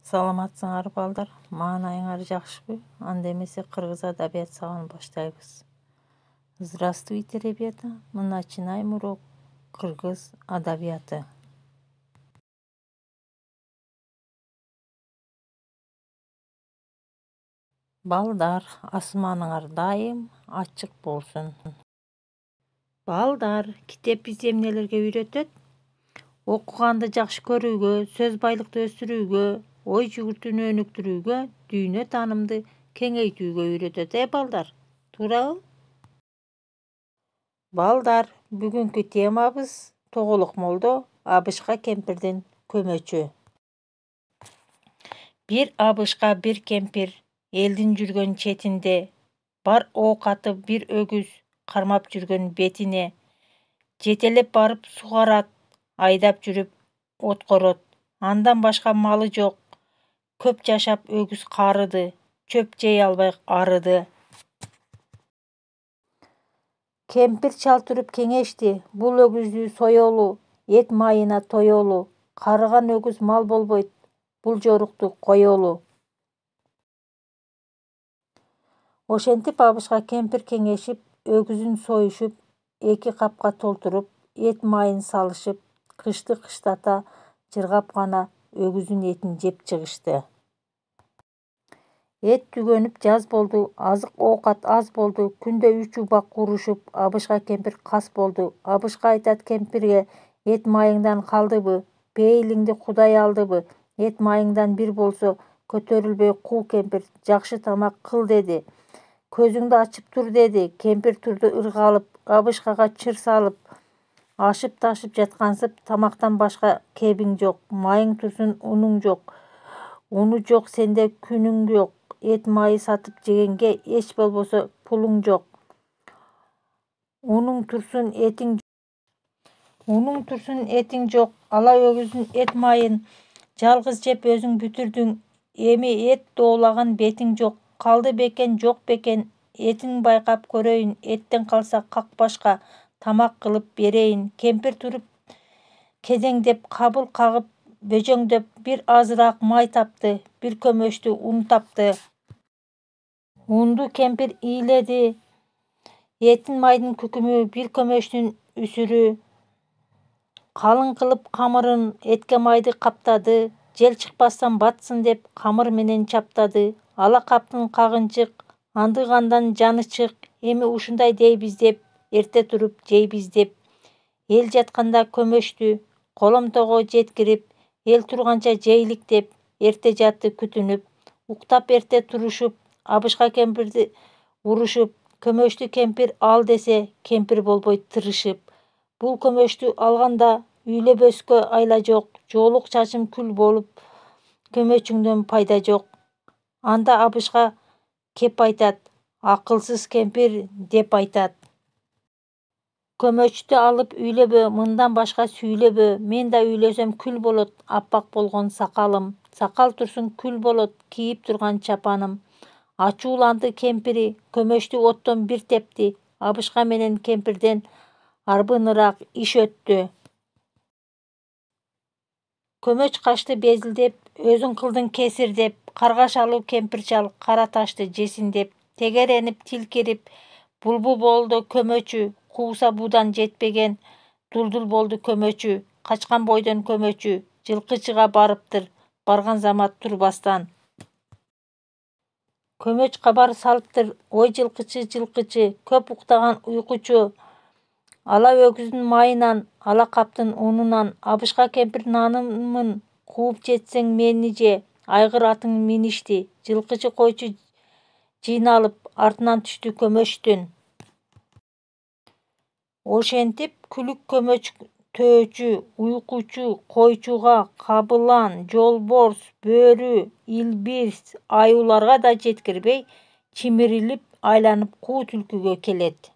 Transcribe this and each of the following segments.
Саламатсыңар балдар, маанайыңар жакшыбы? Анда эмесе кыргыз адабият сабагын баштайбыз. Здравствуйте, ребята! Мы начинаем урок кыргыз адабияты. Балдар, асманыңар дайым ачык болсун. Балдар, китеп бизди эмнелерге үйрөтөт? Окуганды жакшы көрүүгө, сөз байлыкты өстүрүүгө, ой жүгүртүүнү өнүктүрүүгө, дүйнө таанымды кеңейтүүгө үйрөтөт, балдар? Туурабы? Балдар, бүгүнкү темабыз Тоголок молдо Абышка кемпирдин көмөчү. Бир Абышка бир кемпир элдин жүргөн четинде бар оокаты бир өгүз кармап жүргөн бетине жетелеп барып сугарат, айдап жүрүп откорот. Андан башка малы жок. Көп жашап өгүз карыды, чөп жей албай арыды. Кемпир чалтырып кеңешти, бул өгүздү соёлу, эт майына тоёлу. Карыган өгүз мал болбойт, бул жорукту коёлу. Ошентип Абышка кемпир кеңешип, өгүзүн союшуп, эки капка толтуруп, эт майын салышып, кышты кыштата жыргап гана өгүздүн этин жеп чыгышты. Эт түгөнүп жаз болду, азык оокат аз болду, күндө 3 убак курушуп, Абышка кемпир кас болду. Абышка айтат кемпирге: "Эт майыңдан калдыбы? Пейилиңди Кудай алдыбы? Эт майыңдан бир болсо, көтөрүлбөй кул кемпир, жакшы тамак кыл" деди. "Көзүңдү ачып тур" деди. Кемпир турду ыргалып, Абышкага чыр салып, ашып-ташып жаткансып, тамактан башка кебиң жок, майың турсун, унуң жок. Уну жок сенде күнүң жок, эт майы сатып жегенге эч болбосо пулуң жок. Унуң турсун, этиң жок. Ала өгүздүн эт майын жалгыз жеп өзүң бүтүрдүң. Эми эт доолаган бетиң жок. Калды бекен, жок бекен. Этиң байкап көрөйүн, эттен калса какпашка тамак кылып берейин. Кемпир туруп кезеңдеп, кабыл кагып, бөжөңдөп бир азыраак май тапты, бир көмөчтү un тапты. Унду кемпир ийледи. Этин майдын күкүмү, бир көмөчтүн үсүрү. Калың кылып камырын, этке майды каптады. Жел чыкпастан батсын деп камыр менен чаптады. Ала каптын кагынчык, андыгандан жаны чык. Эми ушундай дейбиз деп, эрте туруп жейбиз деп. Эл жатканда көмөчтү коломтого жеткирип, эл турганча жейлик деп, эрте жатты күтүнүп. Уктап эрте турушуп, Абышка кемпирди урушуп, көмөчтү кемпир ал десе, кемпир болбойт тырышып. Бул көмөчтү алганда үйлөбөскө айла жок, жоолук чачым күл болуп, көмөчүңдөн пайда жок. Анда Абышка кеп айтат: "Акылсыз кемпир" деп айтат. "Көмөчтү алып үйлөбө, мындан башка сүйлөбө. Мен да үйлөсөм күл болот аппак болгон сакалым. Сакал турсун күл болот кийип турган чапаным". Ачууланды кемпири, көмөчтү оттон бир тепти. Абышка менен кемпирден арбыныраак иш өттү. Көмөч качты безилдеп, өзүң кылдың кесир деп. Каргаш алуу кемпир чал кара ташты жесин деп. Тегеренип, тилкирип, булбул болду көмөчү. Кууса буудан жетпеген дулдул болду көмөчү. Качкан бойдон көмөчү. Жылкычыга барыптыр, барган замат турбастан. Көмөч кабар салыптыр: "Ой жылкычы, жылкычы, көп уктаган уйкучу. Ала өгүздүн майынан, ала каптын унунан Абышка кемпир нанымын кууп жетсең мени же". Айгыр атын миништи. Жылкычы койчу жыйналып, артынан түштү көмөчтүн. Ошентип күлүк көмөч төөчү, уйкучу, койчуга, кабылан, жолборс, бөрү, илбирс, аюуларга да жеткирбей, чимирилип айланып куу түлкүгө келет.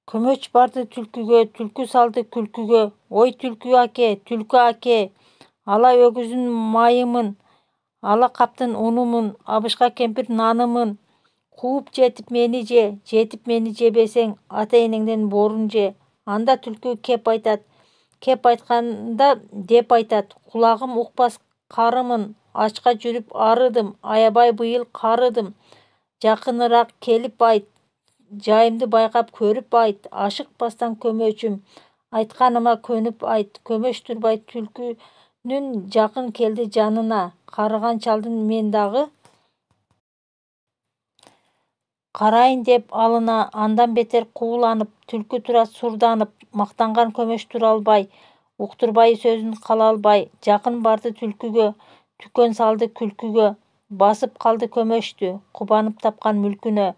Көмөч барды түлкүгө, түлкү салды күлкүгө: "Ой түлкү аке, түлкү аке, ала өгүздүн майымын, ала каптын унумун, Абышка кемпир нанымын кууп жетип мени же, жетип мени жебесең, ата-энеңден борун же". Анда түлкү кеп айтат. Кеп айтканда деп айтат: "Кулагым укпас қарымын, ашқа жүріп арыдым, аябай быйыл қарыдым. Жақынырақ келіп айт, жайымды байқап көріп айт, ашықпастан көмөчім, айтқаныма көніп айт. Көмөш турбай түлкүнүн жақын келді жанына, қарыған чалдың мен дағы қарайын деп алына, андан бетер қуыланып, түлкі тура сурданып, мақтанған көмөш тура албай, уқтырбай сөзін қала албай, жақын барды түлкіге, түкөн салды күлкіге, басып қалды көмөштү, құбанып тапқан мүлкүнө,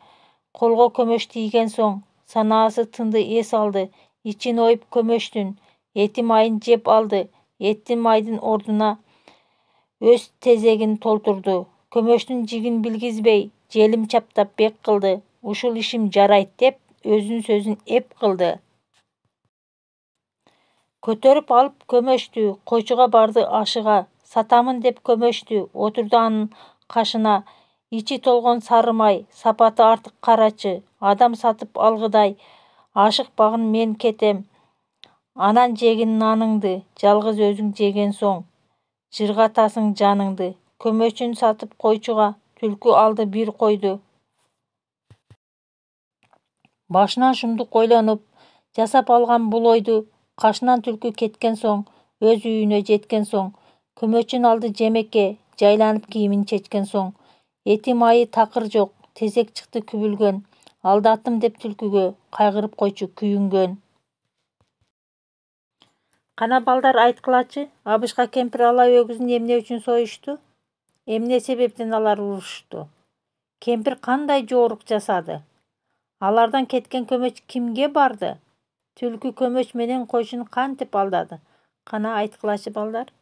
қолға көмөш тиген соң, санаасы тынды ес алды, ичин ойып көмөштүн, еті майын жеп алды, етті майдың ордуна өз тезегин толтурду, көмөштүн жигин билгизбей, желим чаптап бек кылды, ушул ишим жарайт деп, өзүнүн сөзүн эп кылды. Көтөрүп алып көмөштү, койчуга барды ашыга, сатамын деп көмөштү, отурду анын кашына, ичи толгон сары май, сапаты артык карачы, адам сатып алгыдай, ашык багын мен кетем, анан жегин наныңды, жалгыз өзүң жеген соң, жыргатасың жаныңды. Көмөчүн сатып койчуга, түлкү алды бир койду. Башынан шундук ойлонуп, жасап алган бул ойду, кашынан түлкү кеткен соң, өз үйүнө жеткен соң, көмөчүн алды жемекке, жайланып кийимин чечкен соң, эти майы такыр жок, тезек чыкты күбүлгөн, алдаттым деп түлкүгө, кайгырып койчу күйүнгөн. Кана балдар айткылачы, Абышка кемпир ала өгүзүн эмне үчүн союшту? Эмне себептен алар урушушту? Кемпир кандай жоорук жасады? Алардан кеткен көмөч кимге барды? Түлкү көмөч менен койшуну кантип алдады? Кана айткылачы балдар.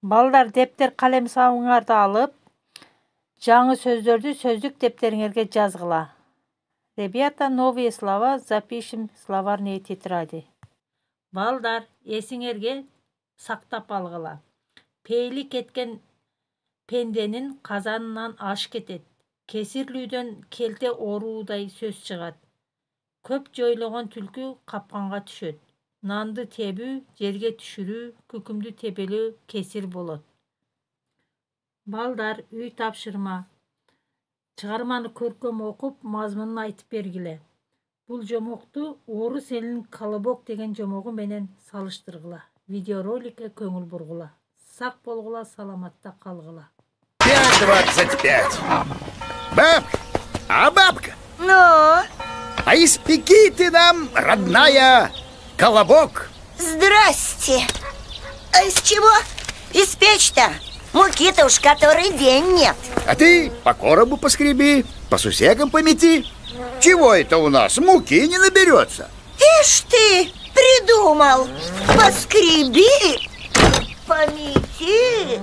Балдар дептер калем сабыңарды алып, жаңы сөздөрдү сөздүк дептериңерге жазгыла. Ребята, новые слова запишем в словарные тетради. Балдар, эсиңерге сактап алгыла. Пейли кеткен пенденин казанынан аш кетет. Кесирлүүдөн келте оруудай сөз чыгат. Көп жойлогон түлкү капканга түшөт. Нанды тебүү, жерге түшүрүү, күкүмдү тебелөө кесир болот. Балдар, үй тапшырма. Чыгарманы көркөм окуп, мазмунун айтып бергиле. Бул жомокту орус элинин колобок деген жомогу менен салыштыргыла. Видеороликке көңүл бургула. Сак болгула, саламатта калгыла. 5:25. Бабка, бабка? Ну? А испеки ты нам, родная, колобок. Здрасте. А из чего испечь-то? Муки-то уж который день нет. А ты по коробу поскреби, по сусекам помети. Чего это у нас муки не наберется? Ишь ты, придумал. Поскреби, помети.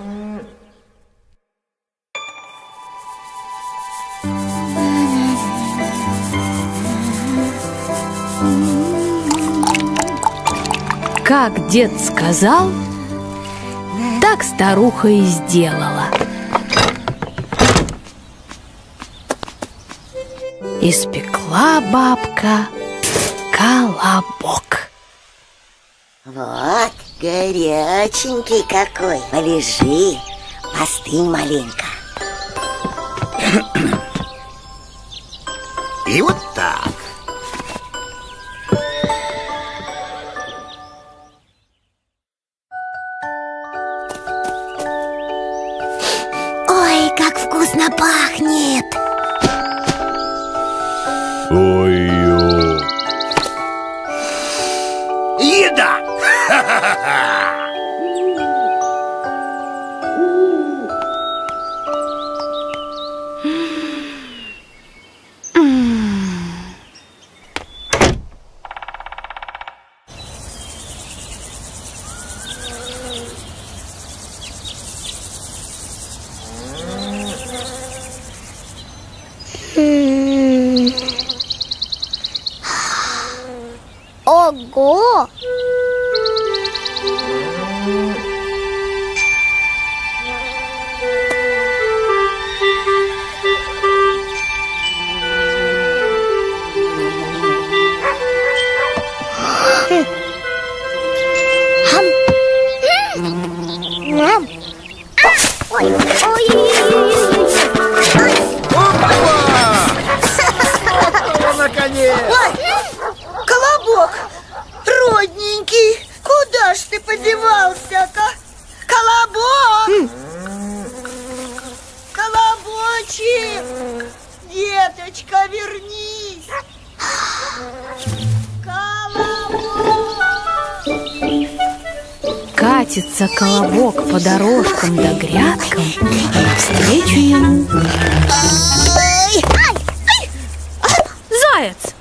Как дед сказал, так старуха и сделала. Испекла бабка колобок. Вот, горяченький какой. Полежи, остынь маленько. И вот так. Ой, как вкусно пахнет. Ой-ой. Еда! Ого! Мамочка, вернись! Катится колобок по дорожкам да грядкам, навстречу ему заяц.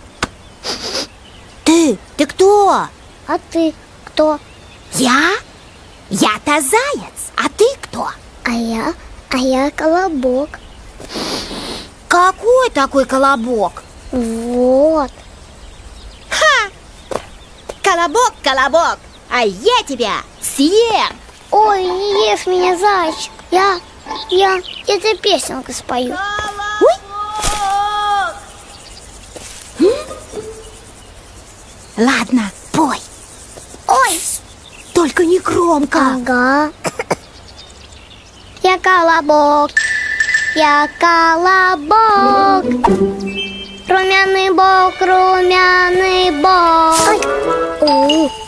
Ты кто? А ты кто? Я-то заяц, а ты кто? А я колобок. Какой такой колобок? Вот. Колобок, колобок, а я тебя съем! Ой, не ешь меня, зайчик. Я тебе песенку спою. Ладно, пой. Ой, Только не громко. ага. Я колобок, я колобок. Румяный бок, румяный бок.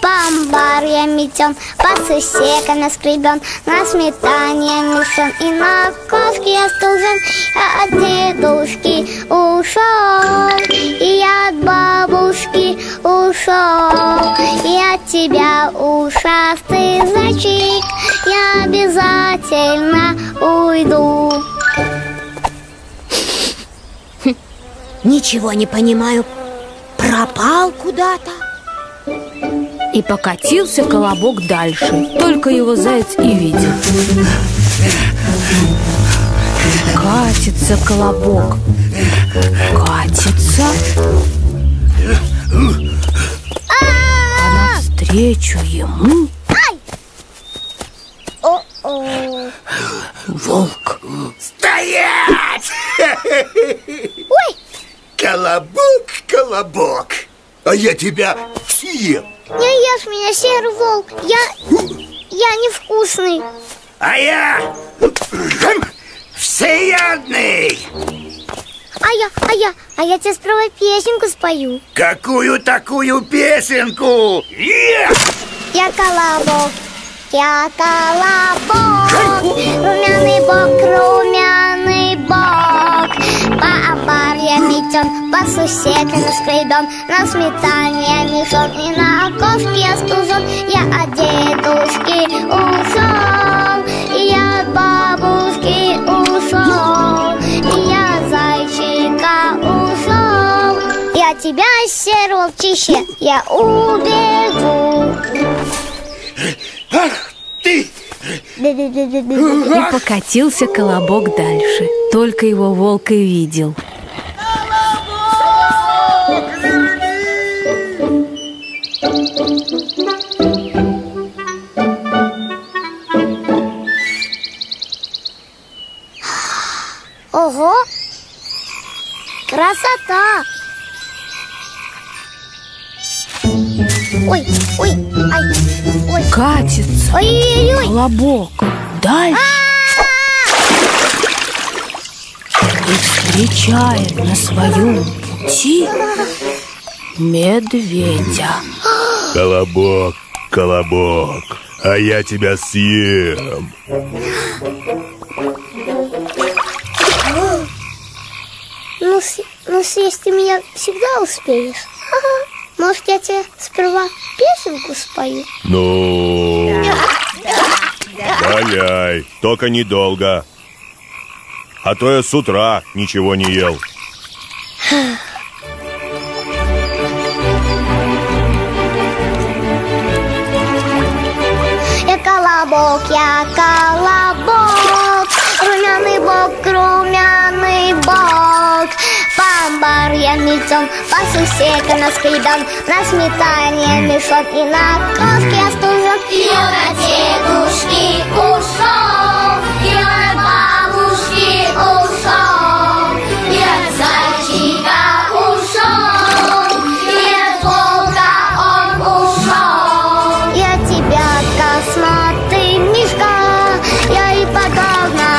По амбарьям метен, по сусекам скребен, на сметане мешен и на ковке остужен. Я от дедушки ушел, и я от бабушки ушел, и от тебя, ушастый зайчик, я обязательно уйду. Ничего не понимаю. Пропал куда-то. И покатился колобок дальше. Только его заяц и видел. Катится колобок, катится, а навстречу ему волк. Стоять! Ой! Колобок, колобок, а я тебя съем. Не ешь меня, серый волк. Я невкусный. А я всеядный. А я тебе сперва песенку спою. Какую такую песенку? Я колобок, я колобок. Румяный бок, румяный бок. По амбарьям метен, по сусекам скребен, на сметане мешен и на окошке остужен. Я от дедушки ушел, и я от бабушки ушел, и я от зайчика ушел, и от тебя, серый волчище, я убегу. Ах ты! И покатился колобок дальше. Только его волк и видел. Ого! Красота! Ой, ой, ай, ой. Катится Ой-ой-ой! колобок дальше и встречает на своем пути медведя. Колобок, колобок, а я тебя съем. Ну, съесть ты меня всегда успеешь. Ага. Может, я тебе сперва песенку спою? Ну, валяй, только недолго. А то я с утра ничего не ел. Я колобок, румяный бок, румяный бок. По амбарьям метен, по сусекам наскребен, на сметане мешен и на ковке остужен. Я от дедушки ушел, я от бабушки ушел, я от зайчика ушел, и от волка он ушел. Я тебя, косматый мишка, я и подавно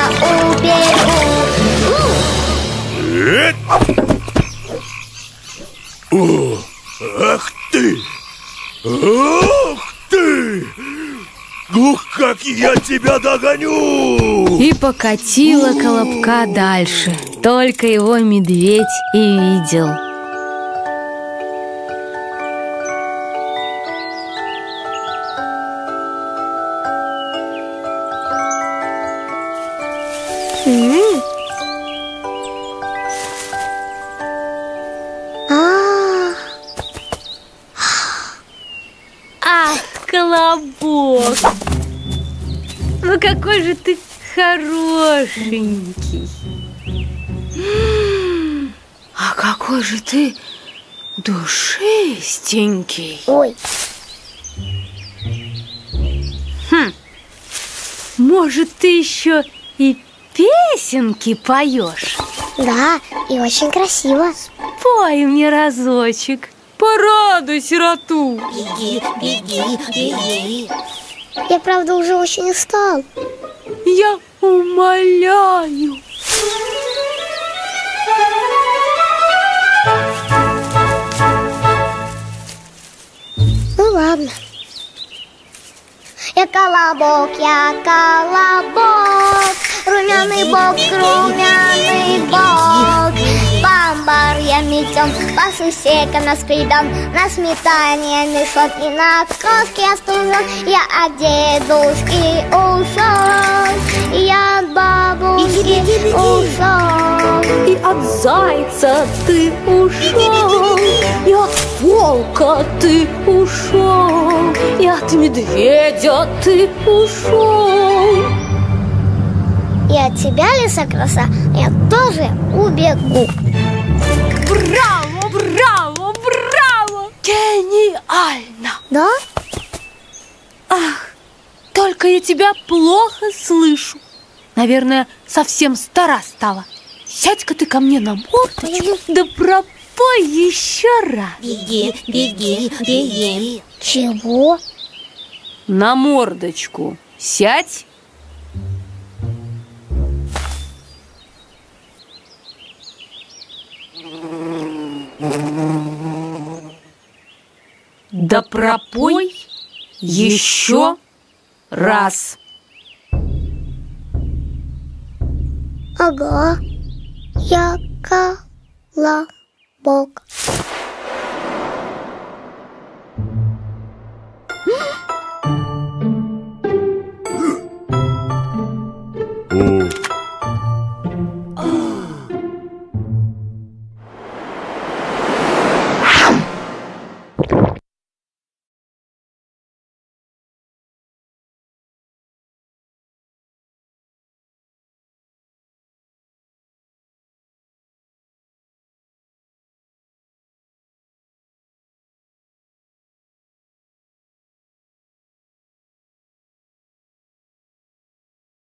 убегу. О, ах ты! Ах ты! Ух, как я тебя догоню! И покатила колобка дальше. Только его медведь и видел. Ах, Колобок! Ну какой же ты хорошенький! А какой же ты душистенький! Ой, Может, ты еще и песенки поешь? да, и очень красиво. Пой мне разочек, порадуй сироту. Беги, беги, беги. Я, правда, уже очень устал. Я умоляю. Ну ладно. Я колобок, румяный бок, бамбар я метем, по сусекам нас придем, на сметане мешок и на коске остужен. Я от дедушки ушел, я от бабушки ушел. И от зайца ты ушел, и от волка ты ушел, и от медведя ты ушел. И от тебя, лиса-краса, я тоже убегу. Браво, браво, браво! Гениально! Да? Ах, только я тебя плохо слышу. Наверное, совсем стара стала. Сядь-ка ты ко мне на мордочку, да пропой еще раз. Беги, беги, беги. Чего? На мордочку сядь. Да пропой еще раз. Ага, я колобок.